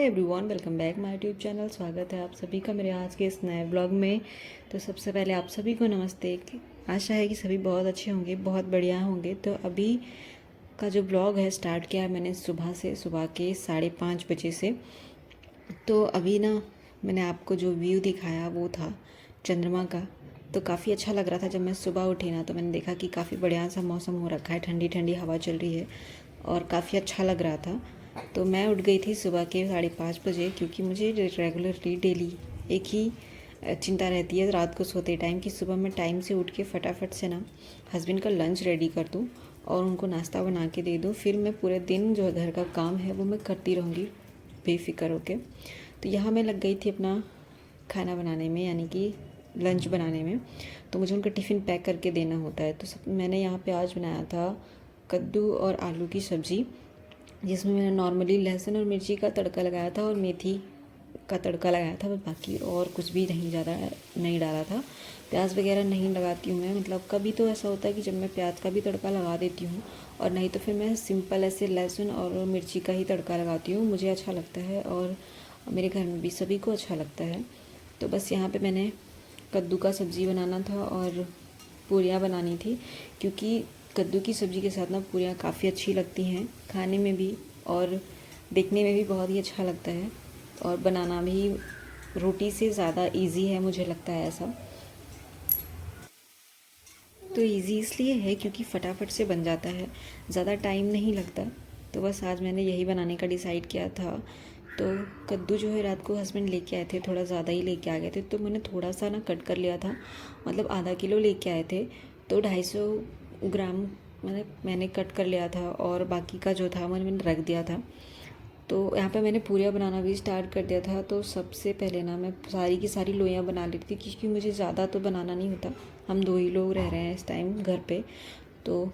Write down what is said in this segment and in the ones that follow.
है everyone, welcome back my YouTube channel. स्वागत है आप सभी का मेरे आज के इस नए ब्लॉग में। तो सबसे पहले आप सभी को नमस्ते। आशा है कि सभी बहुत अच्छे होंगे, बहुत बढ़िया होंगे। तो अभी का जो ब्लॉग है स्टार्ट किया है मैंने सुबह के 5:30 बजे से। तो अभी ना मैंने आपको जो व्यू दिखाया वो था चंद्रमा का। तो काफ़ी अच्छा लग रहा था जब मैं सुबह उठी ना, तो मैंने देखा कि काफ़ी बढ़िया सा मौसम हो रखा है, ठंडी ठंडी हवा चल रही है और काफ़ी अच्छा लग रहा था। तो मैं उठ गई थी सुबह के 5:30 बजे, क्योंकि मुझे रेगुलरली डेली एक ही चिंता रहती है रात को सोते टाइम कि सुबह मैं टाइम से उठ के फटाफट से ना हस्बैंड का लंच रेडी कर दूँ और उनको नाश्ता बना के दे दूँ। फिर मैं पूरे दिन जो घर का काम है वो मैं करती रहूँगी बेफिक्र होके। तो यहाँ मैं लग गई थी अपना खाना बनाने में, यानी कि लंच बनाने में। तो मुझे उनका टिफ़िन पैक करके देना होता है। तो मैंने यहाँ पे आज बनाया था कद्दू और आलू की सब्ज़ी, जिसमें मैंने नॉर्मली लहसुन और मिर्ची का तड़का लगाया था और मेथी का तड़का लगाया था, बस बाकी और कुछ भी नहीं ज़्यादा नहीं डाला था। प्याज वगैरह नहीं लगाती हूँ मैं, मतलब कभी तो ऐसा होता है कि जब मैं प्याज का भी तड़का लगा देती हूँ, और नहीं तो फिर मैं सिंपल ऐसे लहसुन और मिर्ची का ही तड़का लगाती हूँ। मुझे अच्छा लगता है और मेरे घर में भी सभी को अच्छा लगता है। तो बस यहाँ पे मैंने कद्दू का सब्ज़ी बनाना था और पूरियाँ बनानी थी, क्योंकि कद्दू की सब्ज़ी के साथ ना पूरियाँ काफ़ी अच्छी लगती हैं खाने में भी, और देखने में भी बहुत ही अच्छा लगता है, और बनाना भी रोटी से ज़्यादा इजी है, मुझे लगता है ऐसा। तो इजी इसलिए है क्योंकि फटाफट से बन जाता है, ज़्यादा टाइम नहीं लगता। तो बस आज मैंने यही बनाने का डिसाइड किया था। तो कद्दू जो है रात को हस्बैंड लेके आए थे, थोड़ा ज़्यादा ही लेके आ गए थे, तो मैंने थोड़ा सा ना कट कर लिया था, मतलब आधा किलो लेके आए थे तो 250 ग्राम मैंने कट कर लिया था, और बाकी का जो था मैंने रख दिया था। तो यहाँ पे मैंने पूरियाँ बनाना भी स्टार्ट कर दिया था। तो सबसे पहले ना मैं सारी की सारी लोइयाँ बना लेती थी, क्योंकि मुझे ज़्यादा तो बनाना नहीं होता, हम 2 ही लोग रह रहे हैं इस टाइम घर पे, तो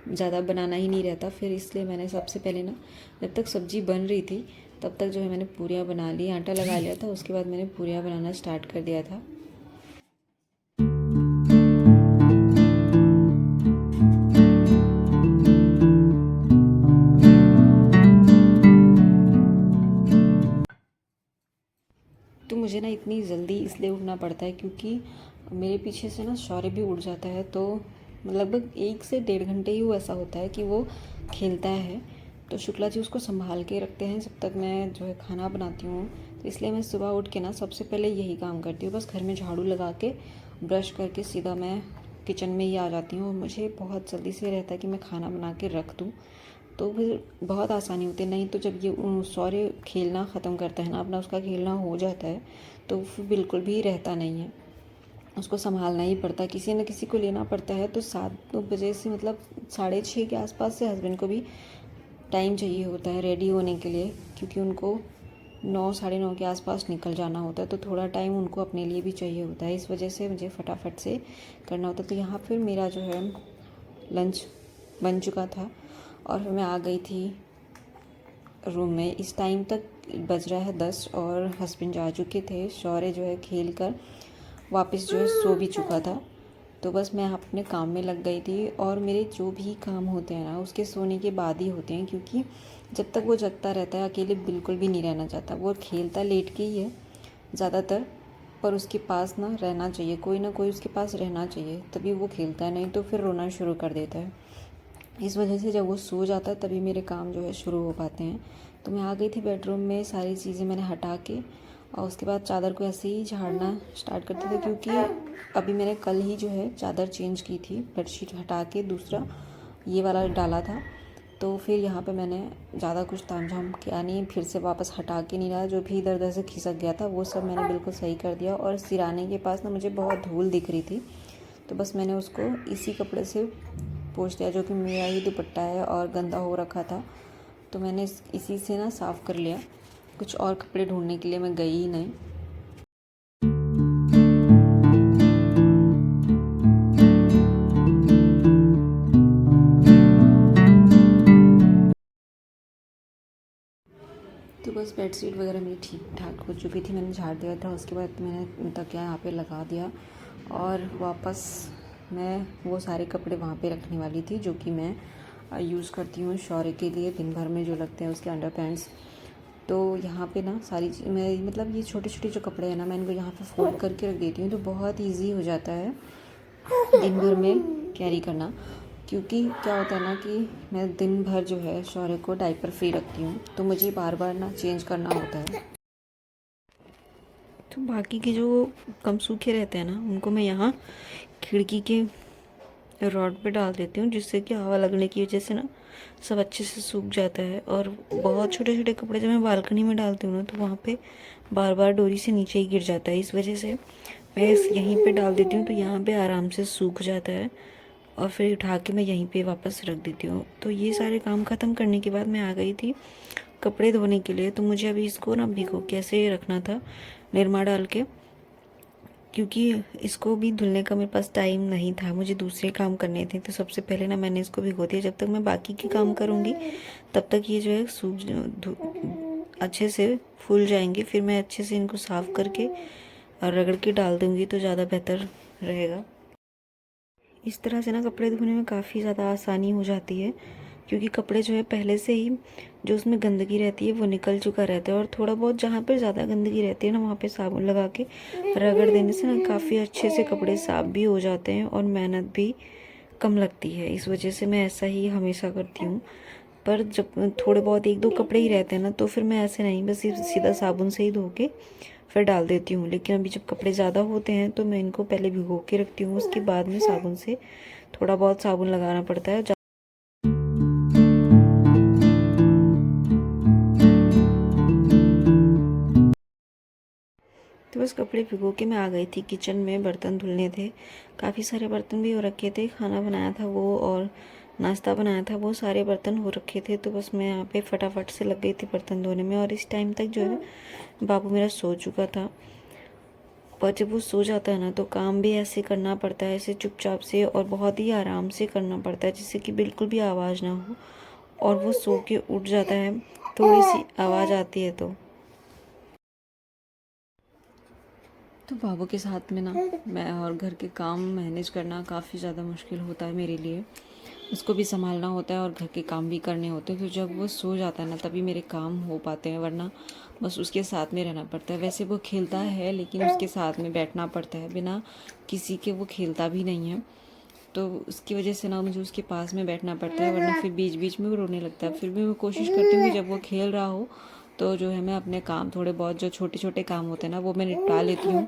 ज़्यादा बनाना ही नहीं रहता। फिर इसलिए मैंने सबसे पहले ना, जब तक सब्ज़ी बन रही थी तब तक जो है मैंने पूरियाँ बना ली, आटा लगा लिया था। उसके बाद मैंने पूरियाँ बनाना स्टार्ट कर दिया था। तो मुझे ना इतनी जल्दी इसलिए उठना पड़ता है क्योंकि मेरे पीछे से ना शौर्य भी उठ जाता है। तो लगभग 1 से 1.5 घंटे ही वो ऐसा होता है कि वो खेलता है। तो शुक्ला जी उसको संभाल के रखते हैं जब तक मैं जो है खाना बनाती हूँ। तो इसलिए मैं सुबह उठ के ना सबसे पहले यही काम करती हूँ, बस घर में झाड़ू लगा के ब्रश करके सीधा मैं किचन में ही आ जाती हूँ। और मुझे बहुत जल्दी से रहता है कि मैं खाना बना के रख दूँ, तो फिर बहुत आसानी होती है। नहीं तो जब ये सॉरी खेलना ख़त्म करता है ना अपना, उसका खेलना हो जाता है, तो फिर बिल्कुल भी रहता नहीं है, उसको संभालना ही पड़ता है, किसी न किसी को लेना पड़ता है। तो 7 बजे से मतलब 6:30 के आसपास से हस्बैंड को भी टाइम चाहिए होता है रेडी होने के लिए, क्योंकि उनको 9 साढ़े 9 के आसपास निकल जाना होता है। तो थोड़ा टाइम उनको अपने लिए भी चाहिए होता है, इस वजह से मुझे फटाफट से करना होता है। तो यहाँ फिर मेरा जो है लंच बन चुका था और फिर मैं आ गई थी रूम में। इस टाइम तक बज रहा है 10 और हस्बैंड जा चुके थे। शौर्य जो है खेल कर वापस जो है सो भी चुका था। तो बस मैं अपने काम में लग गई थी, और मेरे जो भी काम होते हैं ना उसके सोने के बाद ही होते हैं, क्योंकि जब तक वो जगता रहता है अकेले बिल्कुल भी नहीं रहना चाहता। वो खेलता लेट के ही है ज़्यादातर, पर उसके पास ना रहना चाहिए, कोई ना कोई उसके पास रहना चाहिए, तभी वो खेलता है, नहीं तो फिर रोना शुरू कर देता है। इस वजह से जब वो सो जाता है तभी मेरे काम जो है शुरू हो पाते हैं। तो मैं आ गई थी बेडरूम में, सारी चीज़ें मैंने हटा के, और उसके बाद चादर को ऐसे ही झाड़ना स्टार्ट करते थे, क्योंकि अभी मैंने कल ही जो है चादर चेंज की थी, बेडशीट हटा के दूसरा ये वाला डाला था। तो फिर यहाँ पे मैंने ज़्यादा कुछ तामझाम किया नहीं, फिर से वापस हटा के नहीं रहा, जो भी इधर उधर से खिसक गया था वो सब मैंने बिल्कुल सही कर दिया। और सिराने के पास ना मुझे बहुत धूल दिख रही थी, तो बस मैंने उसको इसी कपड़े से पोंछ दिया, जो कि मेरा ही दुपट्टा है और गंदा हो रखा था। तो मैंने इसी से ना साफ़ कर लिया, कुछ और कपड़े ढूंढने के लिए मैं गई ही नहीं। तो बस बेडशीट वगैरह मेरी ठीक ठाक हो चुकी थी, मैंने झाड़ दिया था। उसके बाद मैंने तकिया यहाँ पे लगा दिया, और वापस मैं वो सारे कपड़े वहाँ पे रखने वाली थी जो कि मैं यूज़ करती हूँ शौर्य के लिए दिन भर में जो लगते हैं उसके अंडर पैंट्स। तो यहाँ पे ना सारी मैं मतलब ये छोटे छोटे जो कपड़े हैं ना, मैं इनको यहाँ पे फोल्ड करके रख देती हूँ, तो बहुत ईजी हो जाता है दिन भर में कैरी करना। क्योंकि क्या होता है ना कि मैं दिन भर जो है शौर्य को डायपर फ्री रखती हूँ, तो मुझे बार बार ना चेंज करना होता है। तो बाकी के जो कम सूखे रहते हैं ना, उनको मैं यहाँ खिड़की के रॉड पे डाल देती हूँ, जिससे कि हवा लगने की वजह से ना सब अच्छे से सूख जाता है। और बहुत छोटे छोटे कपड़े जब मैं बालकनी में डालती हूँ ना, तो वहाँ पे बार बार डोरी से नीचे ही गिर जाता है। इस वजह से मैं यहीं पे डाल देती हूँ, तो यहाँ पे आराम से सूख जाता है और फिर उठा के मैं यहीं पे वापस रख देती हूँ। तो ये सारे काम ख़त्म करने के बाद मैं आ गई थी कपड़े धोने के लिए। तो मुझे अभी इसको ना भिगो के ऐसे रखना था निरमा डाल के, क्योंकि इसको भी धुलने का मेरे पास टाइम नहीं था, मुझे दूसरे काम करने थे। तो सबसे पहले ना मैंने इसको भिगो दिया। जब तक मैं बाकी के काम करूँगी तब तक ये जो है अच्छे से फूल जाएंगे। फिर मैं अच्छे से इनको साफ़ करके और रगड़ के डाल दूँगी, तो ज़्यादा बेहतर रहेगा। इस तरह से ना कपड़े धोने में काफ़ी ज़्यादा आसानी हो जाती है, क्योंकि कपड़े जो है पहले से ही जो उसमें गंदगी रहती है वो निकल चुका रहता है। और थोड़ा बहुत जहाँ पर ज़्यादा गंदगी रहती है ना, वहाँ पे साबुन लगा के रगड़ देने से ना काफ़ी अच्छे से कपड़े साफ भी हो जाते हैं और मेहनत भी कम लगती है। इस वजह से मैं ऐसा ही हमेशा करती हूँ। पर जब थोड़े बहुत एक दो कपड़े ही रहते हैं ना, तो फिर मैं ऐसे नहीं, बस सीधा साबुन से ही धो के फिर डाल देती हूँ। लेकिन अभी जब कपड़े ज़्यादा होते हैं तो मैं इनको पहले भिगो के रखती हूँ, उसके बाद में साबुन से थोड़ा बहुत साबुन लगाना पड़ता है। तो बस कपड़े भिगो के मैं आ गई थी किचन में, बर्तन धुलने थे। काफ़ी सारे बर्तन भी हो रखे थे, खाना बनाया था वो और नाश्ता बनाया था, वो सारे बर्तन हो रखे थे। तो बस मैं यहाँ पे फटाफट से लग गई थी बर्तन धोने में। और इस टाइम तक जो है बाबू मेरा सो चुका था। पर जब वो सो जाता है ना, तो काम भी ऐसे करना पड़ता है, ऐसे चुपचाप से और बहुत ही आराम से करना पड़ता है, जिससे कि बिल्कुल भी आवाज़ ना हो। और वो सो के उठ जाता है, थोड़ी सी आवाज़ आती है तो बाबू के साथ में ना मैं और घर के काम मैनेज करना काफ़ी ज़्यादा मुश्किल होता है मेरे लिए। उसको भी संभालना होता है और घर के काम भी करने होते हैं। तो जब वो सो जाता है ना, तभी मेरे काम हो पाते हैं, वरना बस उसके साथ में रहना पड़ता है। वैसे वो खेलता है, लेकिन उसके साथ में बैठना पड़ता है, बिना किसी के वो खेलता भी नहीं है। तो उसकी वजह से ना मुझे उसके पास में बैठना पड़ता है, वरना फिर बीच बीच में वो रोने लगता है। फिर भी मैं कोशिश करती हूँ कि जब वो खेल रहा हो तो जो है मैं अपने काम थोड़े बहुत जो छोटे छोटे काम होते हैं ना, वो मैं निपटा लेती हूँ,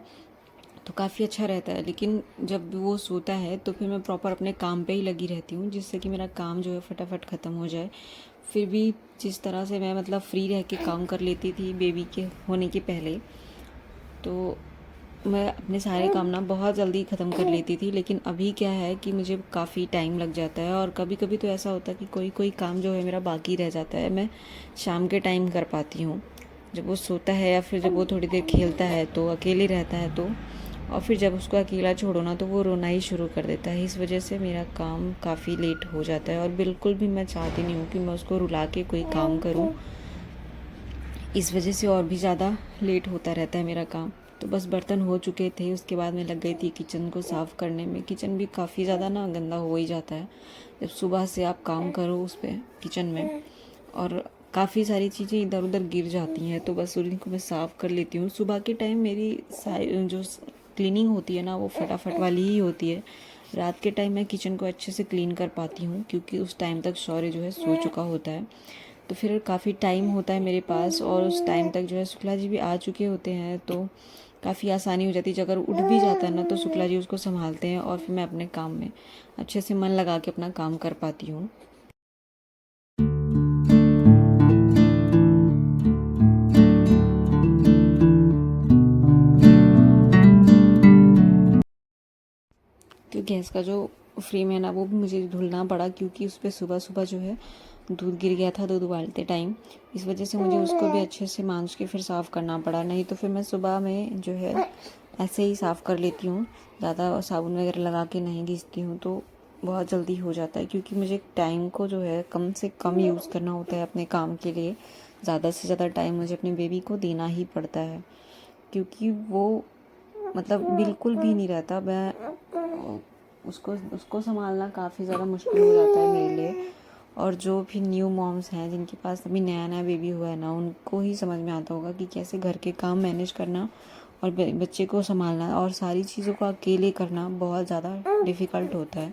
तो काफ़ी अच्छा रहता है। लेकिन जब वो सोता है तो फिर मैं प्रॉपर अपने काम पे ही लगी रहती हूँ, जिससे कि मेरा काम जो है फटाफट ख़त्म हो जाए। फिर भी जिस तरह से मैं मतलब फ्री रह के काम कर लेती थी बेबी के होने के पहले, तो मैं अपने सारे काम ना बहुत जल्दी ख़त्म कर लेती थी। लेकिन अभी क्या है कि मुझे काफ़ी टाइम लग जाता है, और कभी कभी तो ऐसा होता है कि कोई कोई काम जो है मेरा बाकी रह जाता है, मैं शाम के टाइम कर पाती हूँ, जब वो सोता है या फिर जब वो थोड़ी देर खेलता है तो अकेले रहता है तो। और फिर जब उसको अकेला छोड़ो ना, तो वो रोना ही शुरू कर देता है। इस वजह से मेरा काम काफ़ी लेट हो जाता है, और बिल्कुल भी मैं चाहती नहीं हूँ कि मैं उसको रुला के कोई काम करूँ। इस वजह से और भी ज़्यादा लेट होता रहता है मेरा काम। तो बस बर्तन हो चुके थे, उसके बाद मैं लग गई थी किचन को साफ़ करने में। किचन भी काफ़ी ज़्यादा ना गंदा हो ही जाता है जब सुबह से आप काम करो उस पर किचन में, और काफ़ी सारी चीज़ें इधर उधर गिर जाती हैं। तो बस उनको मैं साफ़ कर लेती हूँ। सुबह के टाइम मेरी जो क्लीनिंग होती है ना, वो फटाफट वाली ही होती है। रात के टाइम मैं किचन को अच्छे से क्लीन कर पाती हूँ, क्योंकि उस टाइम तक शौर्य जो है सो चुका होता है। तो फिर काफ़ी टाइम होता है मेरे पास, और उस टाइम तक जो है शुक्ला जी भी आ चुके होते हैं, तो काफ़ी आसानी हो जाती है। अगर उठ भी जाता है ना, तो शुक्ला जी उसको संभालते हैं, और फिर मैं अपने काम में अच्छे से मन लगा के अपना काम कर पाती हूँ। तो गैस का जो फ्रेम है ना, वो भी मुझे धुलना पड़ा, क्योंकि उस पर सुबह सुबह जो है दूध गिर गया था दूध उबालते टाइम। इस वजह से मुझे उसको भी अच्छे से मांज के फिर साफ़ करना पड़ा। नहीं तो फिर मैं सुबह में जो है ऐसे ही साफ़ कर लेती हूँ, ज़्यादा साबुन वगैरह लगा के नहीं घिसती हूँ, तो बहुत जल्दी हो जाता है। क्योंकि मुझे टाइम को जो है कम से कम यूज़ करना होता है अपने काम के लिए। ज़्यादा से ज़्यादा टाइम मुझे अपने बेबी को देना ही पड़ता है, क्योंकि वो मतलब बिल्कुल भी नहीं रहता। मैं उसको उसको संभालना काफ़ी ज़्यादा मुश्किल हो जाता है मेरे लिए। और जो भी न्यू मॉम्स हैं जिनके पास अभी नया नया बेबी हुआ है ना, उनको ही समझ में आता होगा कि कैसे घर के काम मैनेज करना और बच्चे को संभालना और सारी चीज़ों को अकेले करना बहुत ज़्यादा डिफ़िकल्ट होता है।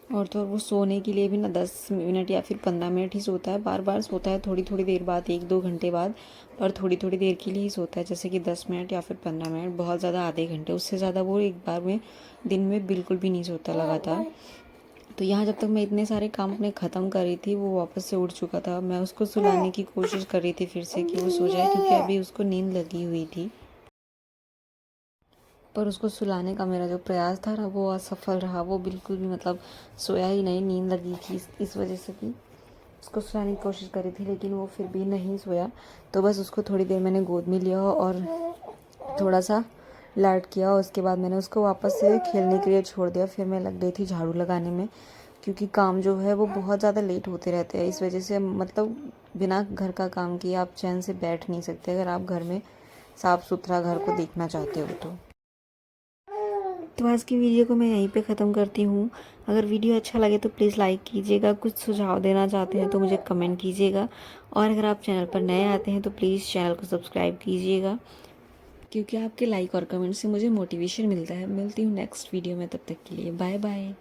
और तो वो सोने के लिए भी ना 10 मिनट या फिर 15 मिनट ही सोता है, बार बार सोता है थोड़ी थोड़ी देर बाद, 1-2 घंटे बाद, पर थोड़ी थोड़ी देर के लिए ही सोता है, जैसे कि 10 मिनट या फिर 15 मिनट, बहुत ज़्यादा आधे घंटे, उससे ज़्यादा वो एक बार में दिन में बिल्कुल भी नहीं सोता लगातार। तो यहाँ जब तक मैं इतने सारे काम अपने ख़त्म कर रही थी, वो वापस से उठ चुका था। मैं उसको सुलाने की कोशिश कर रही थी फिर से कि वो सो जाए, क्योंकि अभी उसको नींद लगी हुई थी। पर उसको सुलाने का मेरा जो प्रयास था ना, वो असफल रहा। वो बिल्कुल भी मतलब सोया ही नहीं, नींद लगी थी इस वजह से कि उसको सुलाने की कोशिश करी थी, लेकिन वो फिर भी नहीं सोया। तो बस उसको थोड़ी देर मैंने गोद में लिया और थोड़ा सा लाड किया। उसके बाद मैंने उसको वापस से खेलने के लिए छोड़ दिया। फिर मैं लग गई थी झाड़ू लगाने में, क्योंकि काम जो है वो बहुत ज़्यादा लेट होते रहते हैं। इस वजह से मतलब बिना घर का काम किए आप चैन से बैठ नहीं सकते, अगर आप घर में साफ़ सुथरा घर को देखना चाहते हो तो आज की वीडियो को मैं यहीं पे ख़त्म करती हूँ। अगर वीडियो अच्छा लगे तो प्लीज़ लाइक कीजिएगा, कुछ सुझाव देना चाहते हैं तो मुझे कमेंट कीजिएगा, और अगर आप चैनल पर नए आते हैं तो प्लीज़ चैनल को सब्सक्राइब कीजिएगा, क्योंकि आपके लाइक और कमेंट से मुझे मोटिवेशन मिलता है। मिलती हूँ नेक्स्ट वीडियो में, तब तक के लिए बाय बाय।